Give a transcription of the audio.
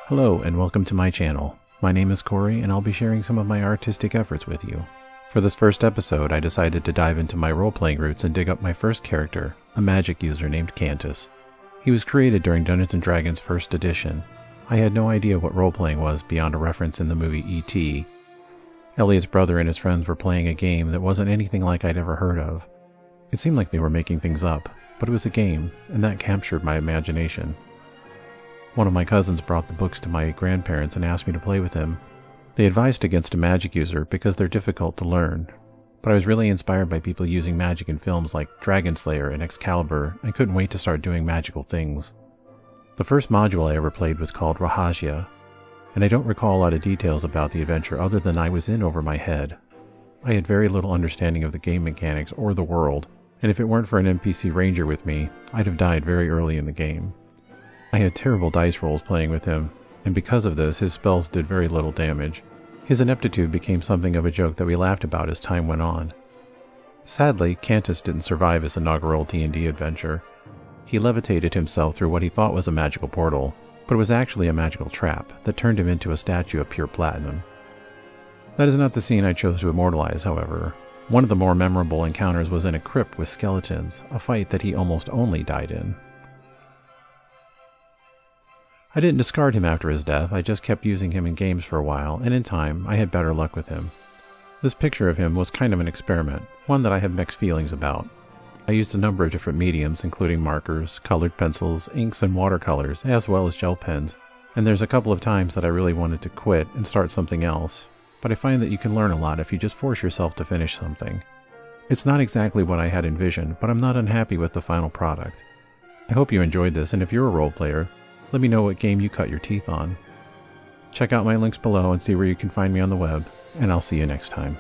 Hello and welcome to my channel. My name is Coarey and I'll be sharing some of my artistic efforts with you. For this first episode I decided to dive into my role-playing roots and dig up my first character, a magic user named Cantis. He was created during Dungeons&Dragons 1st edition. I had no idea what role-playing was beyond a reference in the movie E.T. Elliot's brother and his friends were playing a game that wasn't anything like I'd ever heard of. It seemed like they were making things up, but it was a game, and that captured my imagination. One of my cousins brought the books to my grandparents and asked me to play with him. They advised against a magic user because they're difficult to learn, but I was really inspired by people using magic in films like Dragon Slayer and Excalibur and couldn't wait to start doing magical things. The first module I ever played was called Rahasia, and I don't recall a lot of details about the adventure other than I was in over my head. I had very little understanding of the game mechanics or the world, and if it weren't for an NPC ranger with me, I'd have died very early in the game. I had terrible dice rolls playing with him, and because of this, his spells did very little damage. His ineptitude became something of a joke that we laughed about as time went on. Sadly, Cantis didn't survive his inaugural D&D adventure. He levitated himself through what he thought was a magical portal, but it was actually a magical trap that turned him into a statue of pure platinum. That is not the scene I chose to immortalize, however. One of the more memorable encounters was in a crypt with skeletons, a fight that he almost only died in. I didn't discard him after his death, I just kept using him in games for a while, and in time, I had better luck with him. This picture of him was kind of an experiment, one that I have mixed feelings about. I used a number of different mediums, including markers, colored pencils, inks, and watercolors, as well as gel pens, and there's a couple of times that I really wanted to quit and start something else, but I find that you can learn a lot if you just force yourself to finish something. It's not exactly what I had envisioned, but I'm not unhappy with the final product. I hope you enjoyed this, and if you're a role player, let me know what game you cut your teeth on. Check out my links below and see where you can find me on the web, and I'll see you next time.